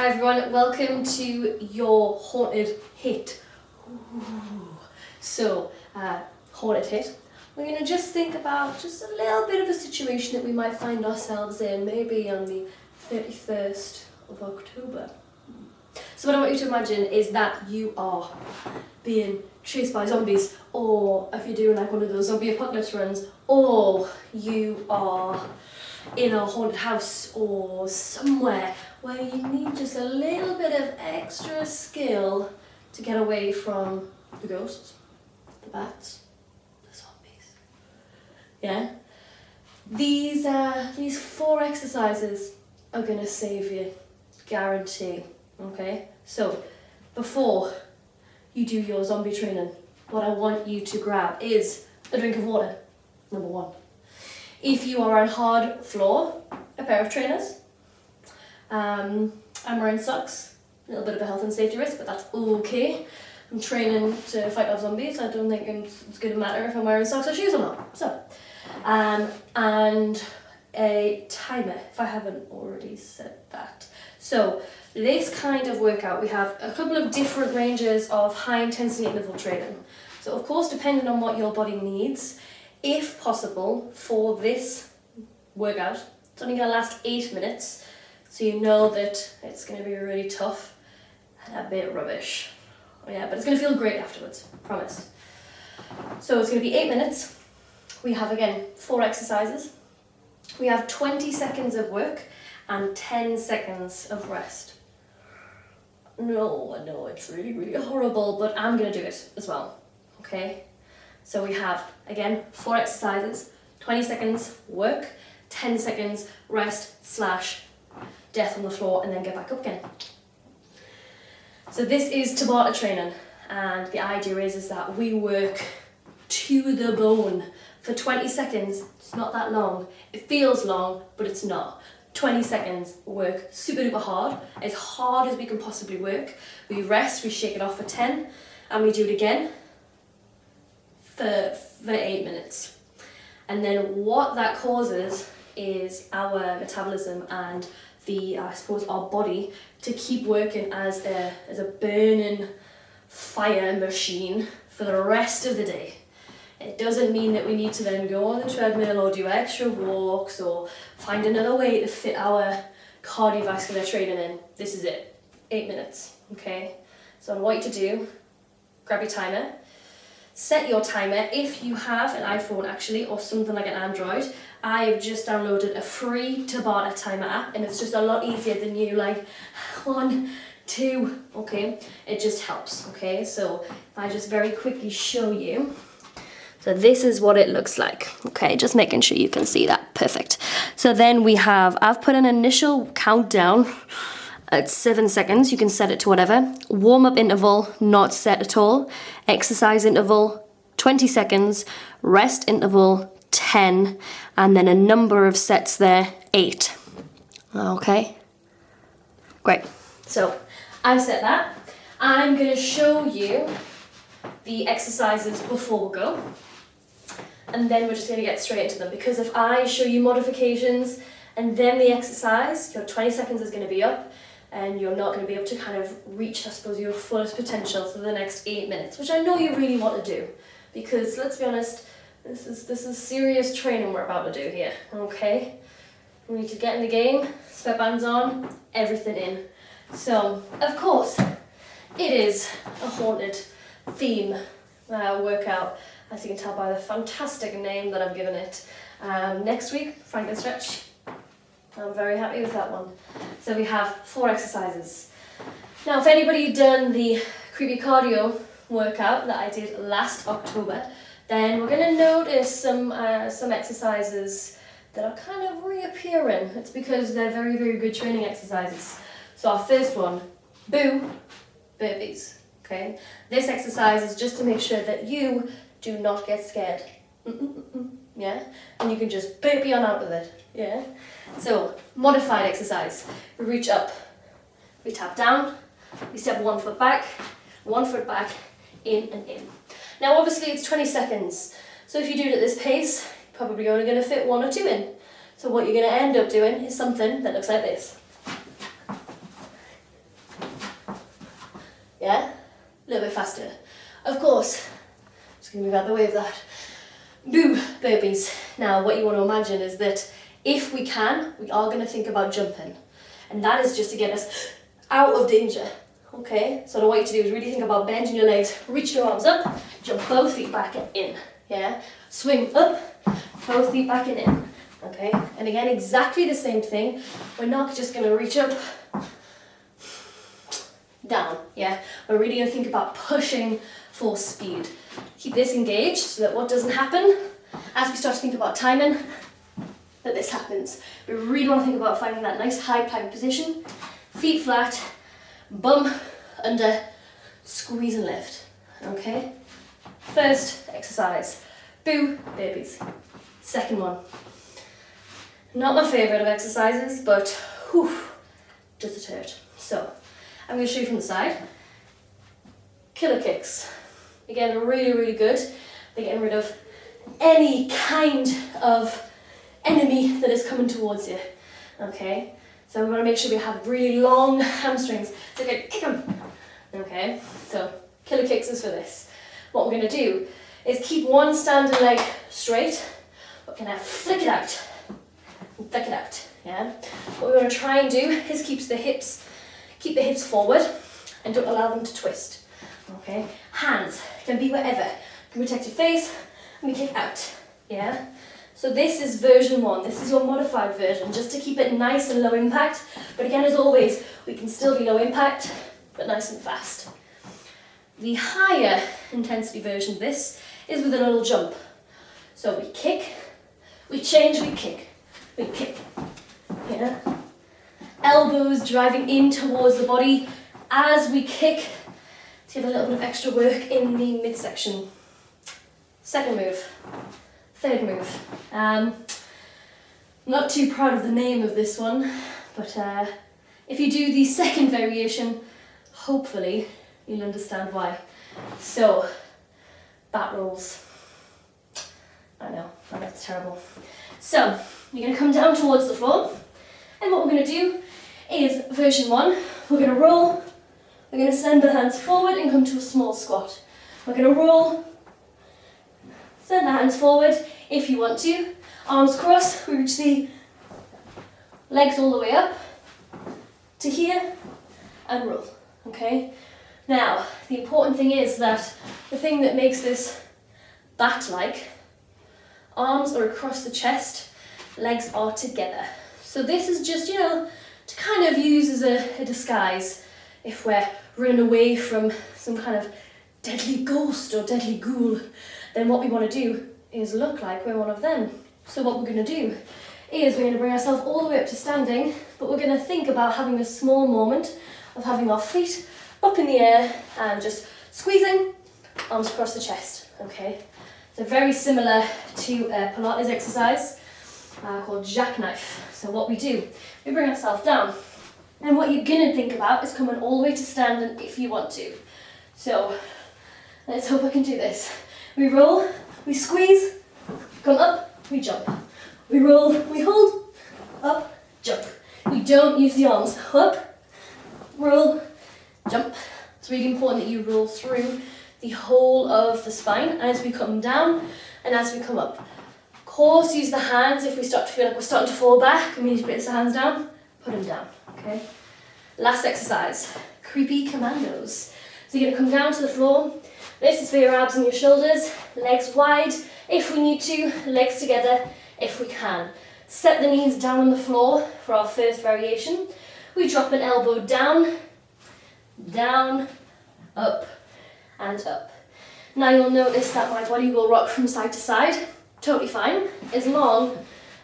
Hi everyone, welcome to your haunted hit. So, haunted hit. We're going to just think about just a little bit of a situation that we might find ourselves in, maybe on the 31st of October. So what I want you to imagine is that you are being chased by zombies, or if you're doing like one of those zombie apocalypse runs, or you are in a haunted house or somewhere where you need just a little bit of extra skill to get away from the ghosts, the bats, the zombies. Yeah? These 4 exercises are gonna save you, guarantee. Okay? So, before you do your zombie training, what I want you to grab is a drink of water, number 1. If you are on hard floor, a pair of trainers. I'm wearing socks, a little bit of a health and safety risk, but that's okay. I'm training to fight off zombies. I don't think it's going to matter if I'm wearing socks or shoes or not. So, and a timer, if I haven't already said that. So, this kind of workout, we have a couple of different ranges of high intensity interval training. So, of course, depending on what your body needs, if possible, for this workout, it's only going to last 8 minutes, so you know that it's going to be really tough and a bit rubbish. Yeah, but it's going to feel great afterwards, promise. So it's going to be 8 minutes. We have, again, 4 exercises. We have 20 seconds of work and 10 seconds of rest. No, I know it's really, really horrible, but I'm going to do it as well, okay? So we have, again, 4 exercises, 20 seconds work, 10 seconds rest / death on the floor, and then get back up again. So this is TABATA training, and the idea is that we work to the bone for 20 seconds. It's not that long. It feels long, but it's not. 20 seconds, work super duper hard as we can possibly work. We rest, we shake it off for 10, and we do it again for 8 minutes. And then what that causes is our metabolism and I suppose our body to keep working as a burning fire machine for the rest of the day. It doesn't mean that we need to then go on the treadmill or do extra walks or find another way to fit our cardiovascular training in. This is it, 8 minutes, okay? So what I want you to do, grab your timer, set your timer. If you have an iPhone actually, or something like an Android, I've just downloaded a free TABATA timer app, and it's just a lot easier than you like 1, 2, okay? It just helps, okay? So if I just very quickly show you. So this is what it looks like, okay? Just making sure you can see that, perfect. So then we have, I've put an initial countdown at 7 seconds, you can set it to whatever. Warm-up interval, not set at all. Exercise interval, 20 seconds. Rest interval, 10. And then a number of sets there, 8. Okay? Great. So, I've set that. I'm going to show you the exercises before we go. And then we're just going to get straight into them. Because if I show you modifications and then the exercise, your 20 seconds is going to be up, and you're not going to be able to kind of reach, I suppose, your fullest potential for the next 8 minutes, which I know you really want to do, because let's be honest, this is serious training we're about to do here, okay? We need to get in the game, sweatbands on, everything in. So, of course, it is a haunted theme workout, as you can tell by the fantastic name that I've given it. Next week, Frankenstretch. I'm very happy with that one. So we have 4 exercises. Now, if anybody done the creepy cardio workout that I did last October, then we're going to notice some exercises that are kind of reappearing. It's because they're very, very good training exercises. So our first one, boo, burpees. Okay. This exercise is just to make sure that you do not get scared. Yeah, and you can just burpee on out with it. Yeah. So, modified exercise. We reach up, we tap down, we step 1 foot back, in and in. Now obviously it's 20 seconds, so if you do it at this pace, you're probably only going to fit 1 or 2 in. So what you're going to end up doing is something that looks like this. Yeah? A little bit faster. Of course, just going to move out the way of that. Boo burpees. Now, what you want to imagine is that if we can, we are going to think about jumping. And that is just to get us out of danger. Okay? So what I want you to do is really think about bending your legs, reach your arms up, jump both feet back and in. Yeah? Swing up, both feet back and in. Okay? And again, exactly the same thing. We're not just going to reach up, down. Yeah? We're really going to think about pushing for speed. Keep this engaged so that what doesn't happen as we start to think about timing, that this happens. We really want to think about finding that nice high plank position, feet flat, bum under, squeeze and lift. Okay? First exercise, boo burpees. Second one, not my favourite of exercises, but whew, does it hurt. So, I'm going to show you from the side. Killer kicks. Again, really, really good. They're getting rid of any kind of enemy that is coming towards you. Okay? So we want to make sure we have really long hamstrings. So again, kick them. Okay? So, killer kicks is for this. What we're going to do is keep one standing leg straight, but can I flick it out? Flick it out. Yeah? What we want to try and do is keep the hips forward and don't allow them to twist. Okay, hands can be wherever. You can protect your face and we kick out. Yeah? So this is version 1. This is your modified version, just to keep it nice and low impact. But again, as always, we can still be low impact, but nice and fast. The higher intensity version of this is with a little jump. So we kick, we change, we kick, we kick. Yeah? Elbows driving in towards the body as we kick, to get a little bit of extra work in the midsection. Second move. Third move. Not too proud of the name of this one, but if you do the second variation, hopefully you'll understand why. So, bat rolls. I know, that's terrible. So, you're going to come down towards the floor, and what we're going to do is version 1. We're going to roll. We're going to send the hands forward and come to a small squat. We're going to roll, send the hands forward if you want to. Arms crossed, we reach the legs all the way up to here and roll. Okay? Now, the important thing is that the thing that makes this bat-like, arms are across the chest, legs are together. So this is just, to kind of use as a disguise if we're running away from some kind of deadly ghost or deadly ghoul, then what we want to do is look like we're one of them. So what we're going to do is we're going to bring ourselves all the way up to standing, but we're going to think about having a small moment of having our feet up in the air and just squeezing, arms across the chest, okay? So very similar to a Pilates exercise called jackknife. So what we do, we bring ourselves down. And what you're going to think about is coming all the way to standing if you want to. So, let's hope I can do this. We roll, we squeeze, come up, we jump. We roll, we hold, up, jump. We don't use the arms. Up, roll, jump. It's really important that you roll through the whole of the spine as we come down and as we come up. Of course, use the hands if we start to feel like we're starting to fall back and we need to place the hands down. Put them down, okay? Last exercise, creepy commandos. So you're going to come down to the floor. This is for your abs and your shoulders. Legs wide if we need to, legs together if we can. Set the knees down on the floor for our first variation. We drop an elbow down, down, up, and up. Now you'll notice that my body will rock from side to side. Totally fine, as long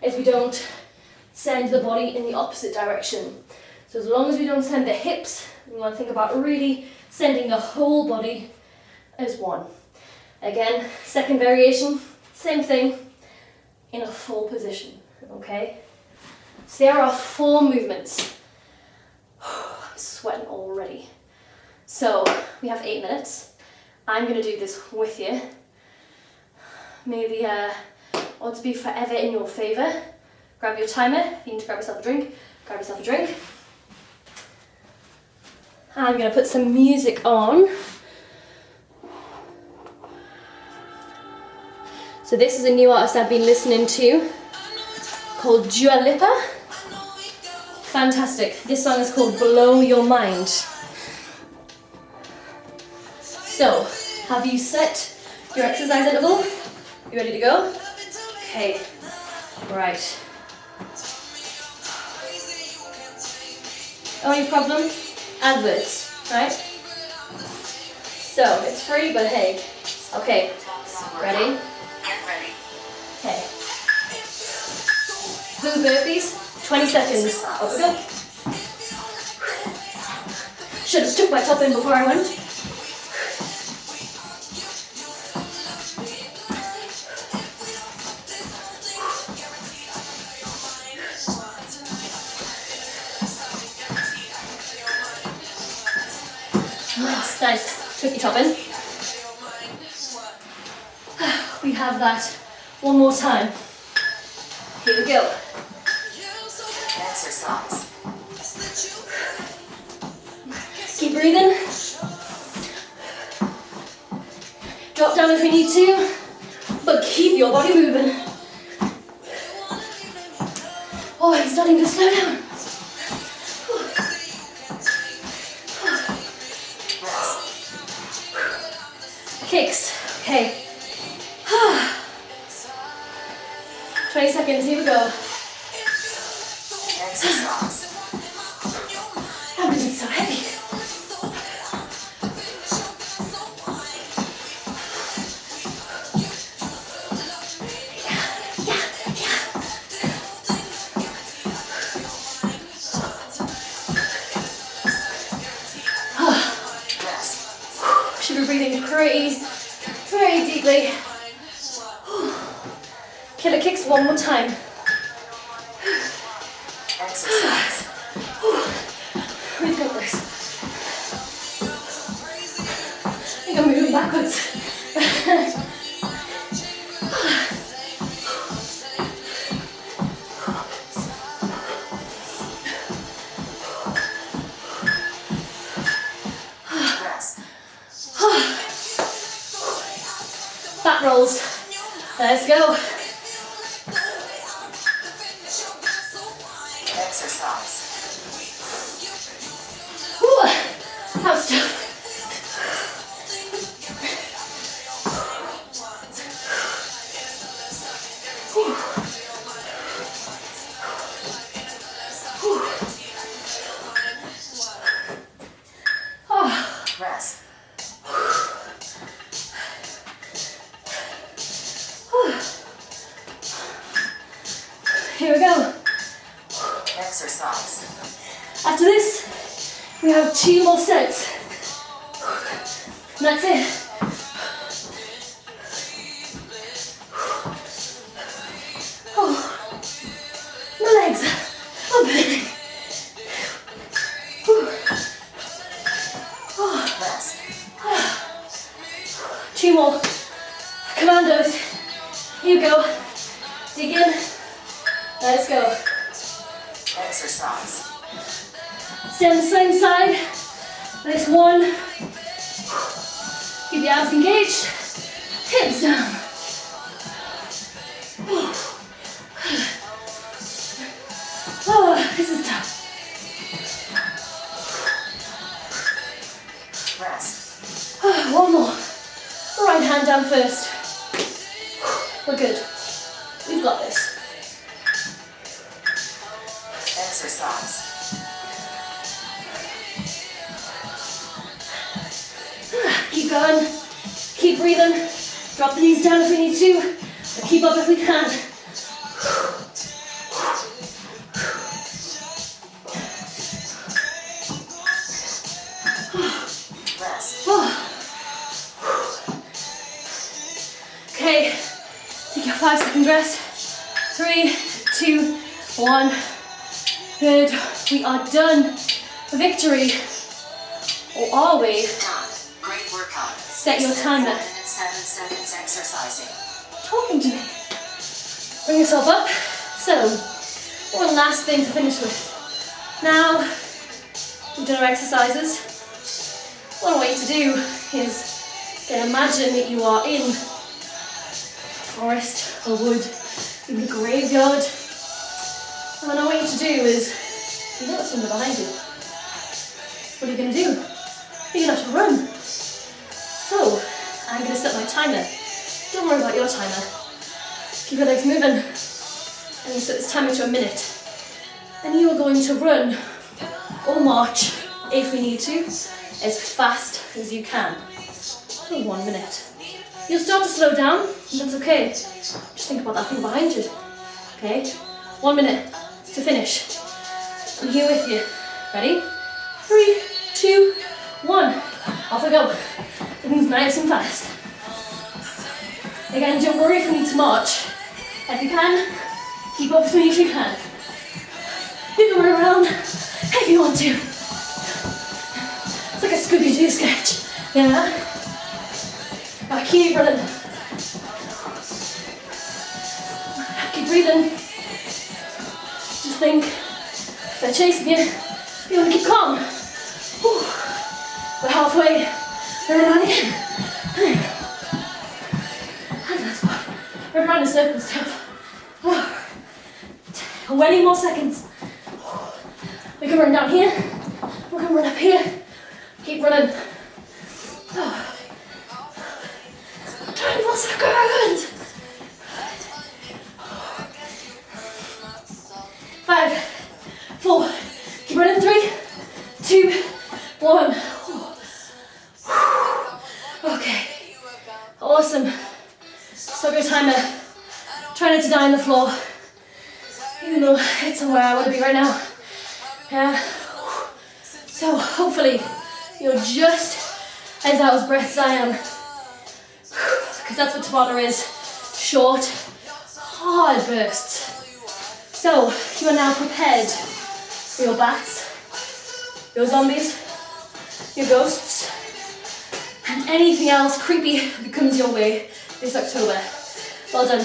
as we don't send the body in the opposite direction. So as long as we don't send the hips, we want to think about really sending the whole body as one. Again, second variation, same thing, in a full position, okay? So there are 4 movements. I'm sweating already. So we have 8 minutes. I'm going to do this with you. Maybe odds be forever in your favour. Grab your timer. If you need to grab yourself a drink, grab yourself a drink. I'm going to put some music on. So this is a new artist I've been listening to called Dua Lipa. Fantastic. This song is called Blow Your Mind. So, have you set your exercise interval? You ready to go? Okay, right. Only problem? Adverts, right? So, it's free, but hey. Okay, ready? Get ready. Okay. Blue burpees, 20 seconds. Up we go. Should have stuck my top in before I went. Nice. Took your top in. We have that one more time. Here we go. Exercise. Keep breathing. Drop down if we need to, but keep your body moving. Oh, I'm starting to slow down. Kicks. Okay. 20 seconds, here we go. Exercise. Everything's so heavy. Should be breathing pretty deeply. Killer kicks one more time. Exercise. We've got this. I think I'm moving backwards. Rest. Back rolls. Let's go. Exercise. That was tough. Rest. Here we go. Exercise. After this, we have 2 more sets. And that's it. Oh, my legs are burning. Rest. 2 more. Commandos. Here we go. Dig in. Let's go. Exercise. Stay on the same side. This one. Keep the abs engaged. Hips down. Oh, this is tough. Rest. One more. Right hand down first. We're good. We've got this. Exercise. Keep going. Keep breathing. Drop the knees down if we need to. But keep up if we can. Rest. Okay. Take your 5-second rest. 3, 2, 1. Good. We are done. Victory. Or are we? Done. Great workout. Set your timer. 4 minutes, 7 seconds exercising. Talking to me. Bring yourself up. So, one last thing to finish with. Now, we've done our exercises. what I want you to do is imagine that you are in a forest, a wood, in the graveyard. And what I want you to do is, you know something behind you. What are you going to do? You're going to have to run. So, I'm going to set my timer. Don't worry about your timer. Keep your legs moving. And you set this timer to a minute. And you are going to run or march, if we need to, as fast as you can for 1 minute. You'll start to slow down, and that's okay. Just think about that thing behind you. Okay? 1 minute to finish. I'm here with you. Ready? 3, 2, 1. Off we go. Everything's nice and fast. Again, don't worry if you need to march. If you can, keep up with me if you can. You can run around if you want to. It's like a Scooby-Doo sketch. Yeah? Now keep running. Keep breathing. Just think, if they're chasing you, you want to keep calm. Whew. We're halfway. Run around again. And that's fine. Run around in circles, tough. 20 more seconds. We can run down here. We can run up here. Keep running. 20 more seconds. 5, 4. Keep running. 3, 2, 1. Okay. Awesome. Stop your timer. Try not to die on the floor. Even though it's somewhere I want to be right now. Yeah. So hopefully you're just as out of breath as I am. Because that's what Tabata is. Short, hard bursts. So you are now prepared for your bats, your zombies, your ghosts, and anything else creepy that comes your way this October. Well done.